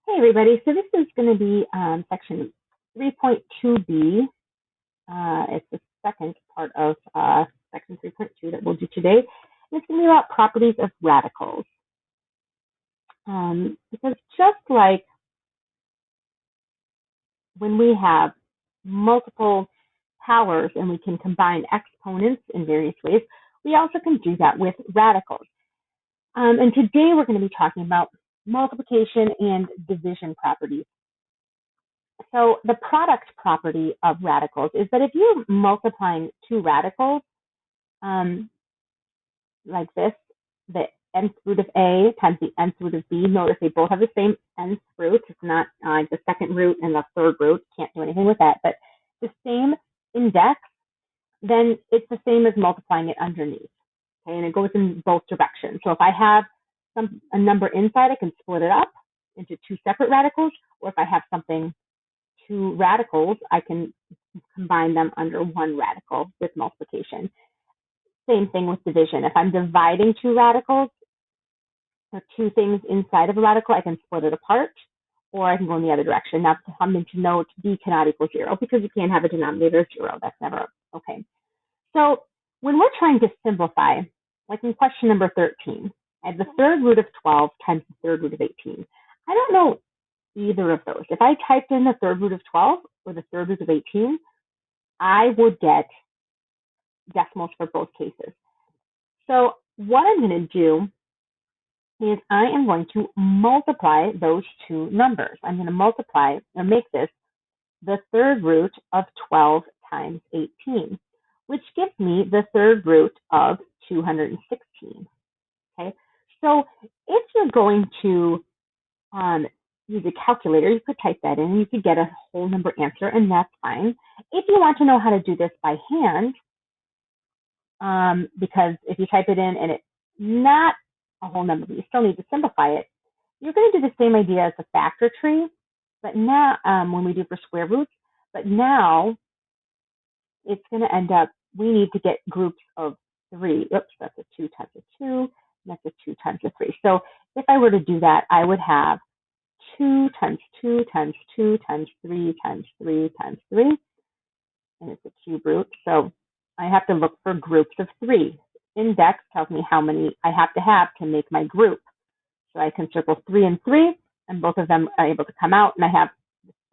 Hey everybody, so this is going to be section 3.2b. It's the second part of section 3.2 that we'll do today. And it's going to be about properties of radicals. Because just like when we have multiple powers and we can combine exponents in various ways, we also can do that with radicals. And today we're going to be talking about multiplication and division properties. So the product property of radicals is that if you're multiplying two radicals, um, like this, the nth root of A times the nth root of B, notice they both have the same nth root. It's not like the second root and the third root. Can't do anything with that. But the same index, then it's the same as multiplying it underneath. Okay, and it goes in both directions. So if I have a number inside, I can split it up into two separate radicals, or if I have two radicals, I can combine them under one radical with multiplication. Same thing with division. If I'm dividing two radicals or two things inside of a radical, I can split it apart, or I can go in the other direction. Now, something to note, b cannot equal 0 because you can't have a denominator of 0. That's never okay. So when we're trying to simplify, like in question number 13, I have the third root of 12 times the third root of 18. I don't know either of those. If I typed in the third root of 12 or the third root of 18, I would get decimals for both cases. So what I'm going to do is I am going to multiply those two numbers. I'm going to multiply or make this the third root of 12 times 18, which gives me the third root of 216. Okay, so if you're going to use a calculator, you could type that in and you could get a whole number answer, and that's fine. If you want to know how to do this by hand, because if you type it in and it's not a whole number, but you still need to simplify it, you're going to do the same idea as the factor tree, but now when we do for square roots, but now it's going to end up, we need to get groups of 3. Oops, that's a 2 times a 2, and that's a 2 times a 3. So if I were to do that, I would have 2 times 2 times 2 times 3 times 3 times 3, and it's a cube root. So I have to look for groups of 3. Index tells me how many I have to make my group. So I can circle 3 and 3, and both of them are able to come out, and I have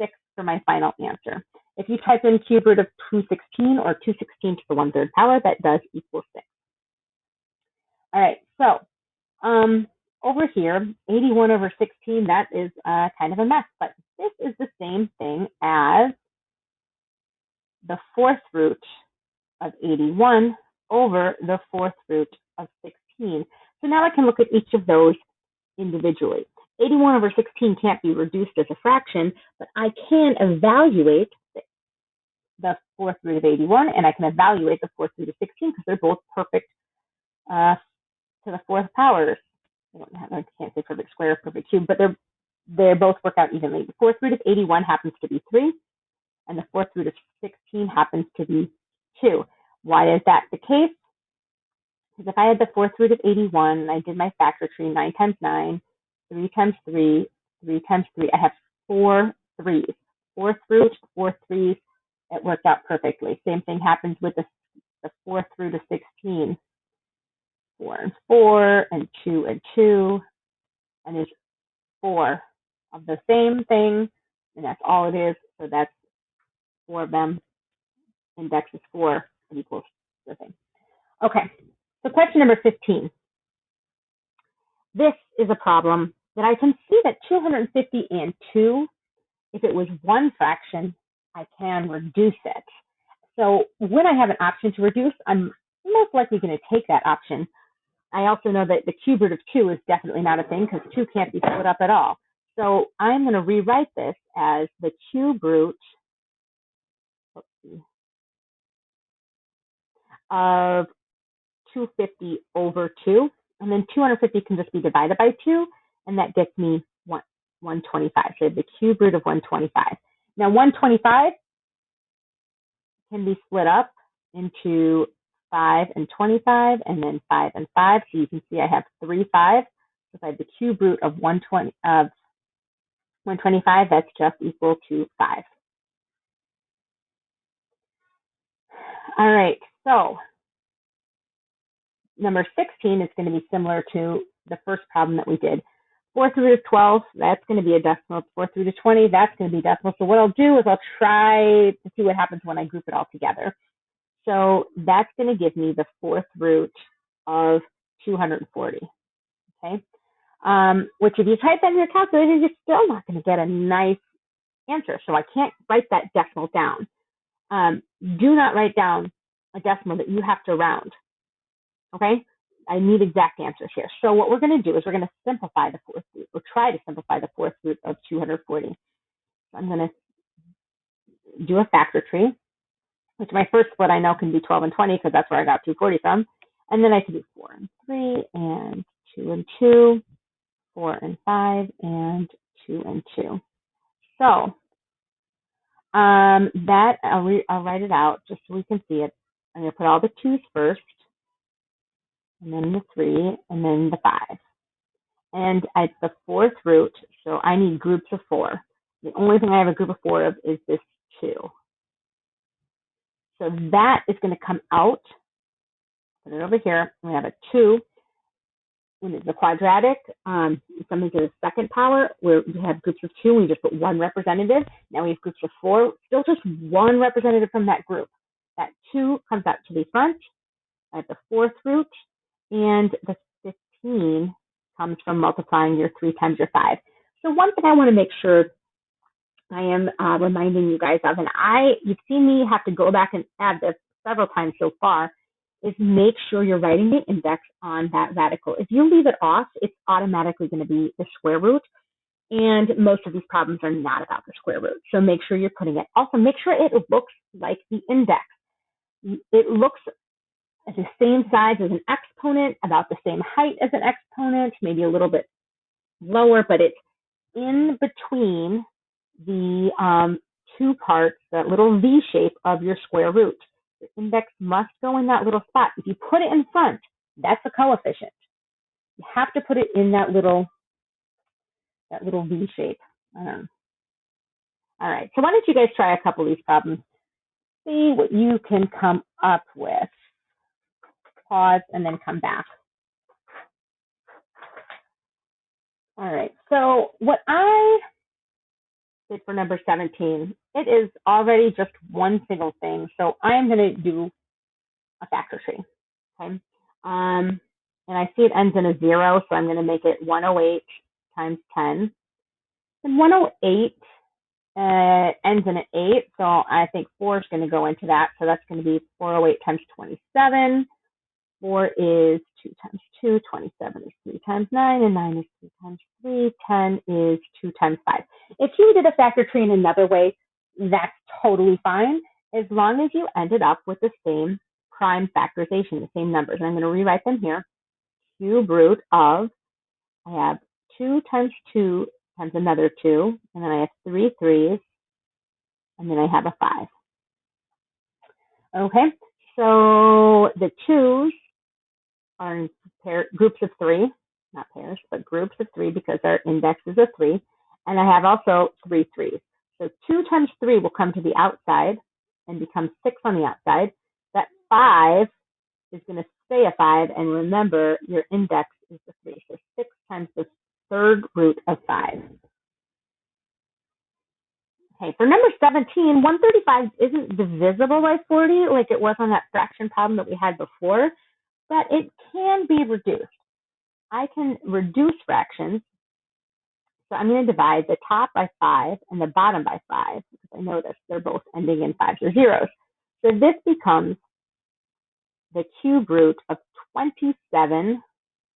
6 for my final answer. If you type in cube root of 216 or 216 to the 1/3 power, that does equal 6. All right, so over here, 81 over 16, that is kind of a mess, but this is the same thing as the fourth root of 81 over the fourth root of 16. So now I can look at each of those individually. 81 over 16 can't be reduced as a fraction, but I can evaluate the fourth root of 81, and I can evaluate the fourth root of 16 because they're both perfect to the fourth powers. I can't say perfect square, perfect cube, but they both work out evenly. The fourth root of 81 happens to be 3, and the fourth root of 16 happens to be 2. Why is that the case? Because if I had the fourth root of 81 and I did my factor tree, 9 times 9, 3 times 3, 3 times 3, I have 4 threes. Fourth root, 4 threes, it worked out perfectly. Same thing happens with the fourth root of 16. 4 and 4, and 2 and 2, and there's 4 of the same thing, and that's all it is. So that's 4 of them. Index is 4, it equals the thing. Okay, so question number 15. This is a problem that I can see that 250 and 2, if it was one fraction, I can reduce it. So when I have an option to reduce, I'm most likely going to take that option. I also know that the cube root of 2 is definitely not a thing because 2 can't be split up at all. So I'm going to rewrite this as the cube root of 250 over 2. And then 250 can just be divided by 2, and that gets me 125. So the cube root of 125. Now 125 can be split up into 5 and 25, and then 5 and 5. So you can see I have 3 5s. So if I have the cube root of 125, that's just equal to 5. All right, so number 16 is going to be similar to the first problem that we did. 4 through to 12, that's going to be a decimal. 4 through to 20, that's going to be decimal. So what I'll do is I'll try to see what happens when I group it all together. So that's going to give me the fourth root of 240. Okay, which if you type that in your calculator, you're still not going to get a nice answer. So I can't write that decimal down. Do not write down a decimal that you have to round. Okay, I need exact answers here. So what we're going to do is we're going to simplify the fourth root, or try to simplify the fourth root of 240. So I'm going to do a factor tree, which my first split I know can be 12 and 20 because that's where I got 240 from. And then I can do 4 and 3 and 2 and 2, 4 and 5 and 2 and 2. So that I'll write it out just so we can see it. I'm going to put all the 2's first, and then the 3, and then the 5. And it's the fourth root, so I need groups of 4. The only thing I have a group of 4 of is this 2. So that is going to come out. Put it over here. We have a 2. When it's a quadratic, something to the second power, where we have groups of 2, we just put one representative. Now we have groups of 4, still just one representative from that group. That 2 comes out to the front at the fourth root, and the 15 comes from multiplying your 3 times your 5. So one thing I want to make sure I am reminding you guys of, and you've seen me have to go back and add this several times so far, is make sure you're writing the index on that radical. If you leave it off, it's automatically going to be the square root, and most of these problems are not about the square root. So make sure you're putting it. Also, make sure it looks like the index. It looks at the same size as an exponent, about the same height as an exponent, maybe a little bit lower, but it's in between the two parts, that little V shape of your square root. The index must go in that little spot. If you put it in front, that's a coefficient. You have to put it in that little V shape. All right, so why don't you guys try a couple of these problems? See what you can come up with. Pause and then come back. All right, so what I did for number 17, it is already just one single thing. So I'm going to do a factor tree. Okay. And I see it ends in a 0, so I'm going to make it 108 times 10. And 108 ends in an 8, so I think 4 is going to go into that. So that's going to be 408 times 27. 4 is 2 times 2. 27 is 3 times 9, and 9 is 3 times 3. 10 is 2 times 5. If you did a factor tree in another way, that's totally fine, as long as you ended up with the same prime factorization, the same numbers. And I'm going to rewrite them here. Cube root of, I have 2 times 2 times another 2, and then I have 3 3s, and then I have a 5. Okay, so the 2's are in groups of 3, not pairs, but groups of 3 because our index is a 3. And I have also 3 3s. So 2 times 3 will come to the outside and become 6 on the outside. That 5 is going to stay a 5. And remember, your index is a 3. So 6 times the third root of 5. Okay, for number 17, 135 isn't divisible by 40 like it was on that fraction problem that we had before, but it can be reduced. I can reduce fractions. So I'm going to divide the top by 5 and the bottom by 5, because I notice they're both ending in 5s or 0s. So this becomes the cube root of 27.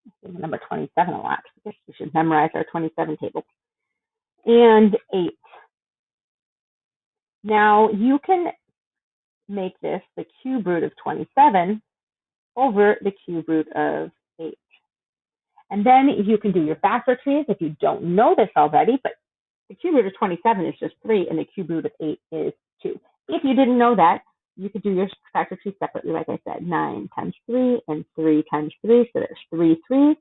I say the number 27 a lot. I guess we should memorize our 27 table. And 8. Now you can make this the cube root of 27 over the cube root of 8. And then you can do your factor trees if you don't know this already, but the cube root of 27 is just 3, and the cube root of 8 is 2. If you didn't know that, you could do your factor tree separately, like I said, 9 times 3 and 3 times 3, so there's 3 3s.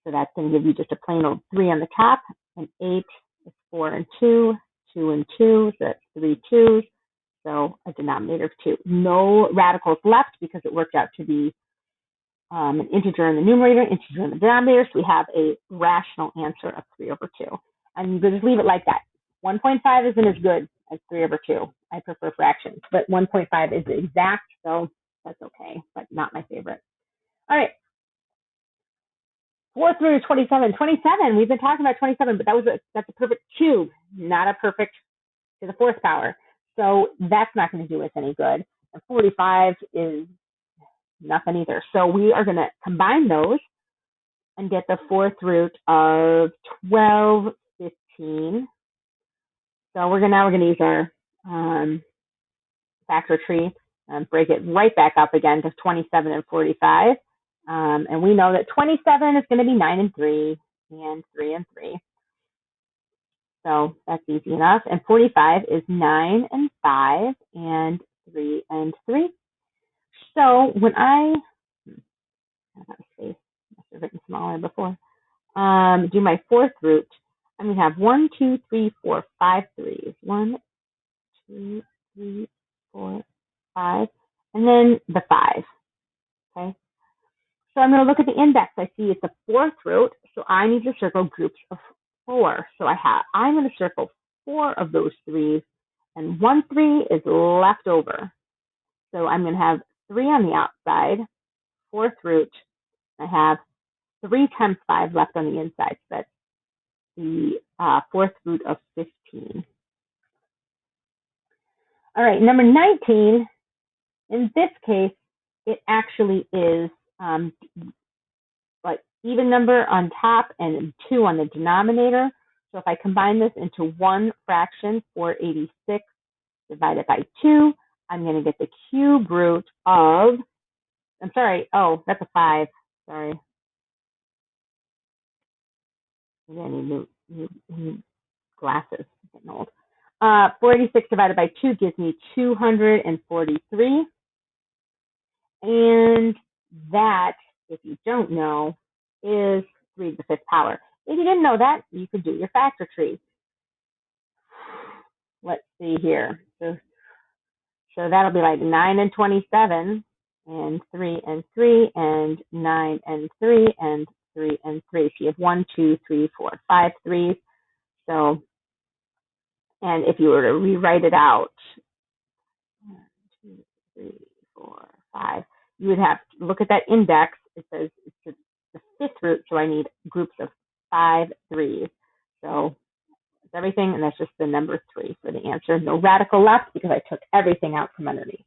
So that's going to give you just a plain old 3 on the top, and 8 is 4 and 2, 2 and 2, so that's 3 2s. So a denominator of 2. No radicals left because it worked out to be an integer in the numerator, integer in the denominator. So we have a rational answer of 3 over 2. And you can just leave it like that. 1.5 isn't as good as 3 over 2. I prefer fractions, but 1.5 is exact, so that's okay, but not my favorite. All right. 4 through 27. 27, we've been talking about 27, but that's a perfect cube, not a perfect to the fourth power. So that's not going to do us any good. And 45 is nothing either. So we are going to combine those and get the fourth root of 12, 15. So now we're going to use our factor tree and break it right back up again to 27 and 45. And we know that 27 is going to be 9 and 3 and 3 and 3. So that's easy enough. And 45 is 9 and 5 and 3 and 3. So when I have a space, I must have written smaller before, do my fourth root, I'm going to have 1, 2, 3, 4, 5 threes. 1, 2, 3, 4, 5, and then the 5. Okay. So I'm going to look at the index. I see it's a fourth root, so I need to circle groups of 4. So I'm going to circle 4 of those 3s, and 1 3 is left over. So I'm going to have 3 on the outside, fourth root. I have 3 times 5 left on the inside. So that's the fourth root of 15. All right, number 19. In this case, it actually is like even number on top and 2 on the denominator. So if I combine this into one fraction, 486 divided by 2, I'm going to get the cube root of, I'm sorry, oh, that's a 5. Sorry. Maybe I need new glasses. I'm getting old. 486 divided by 2 gives me 243. And that, if you don't know, is 3 to the 5th power. If you didn't know that, you could do your factor tree. Let's see here. So that'll be like 9 and 27, and 3 and 3, and 9 and 3, and 3 and 3. So you have 1, 2, 3, 4, 5 threes. So, and if you were to rewrite it out, 1, 2, 3, 4, 5, you would have to look at that index. It says it's the 5th root, so I need groups of 5 threes. So that's everything, and that's just the number 3 for the answer. No radical left because I took everything out from underneath.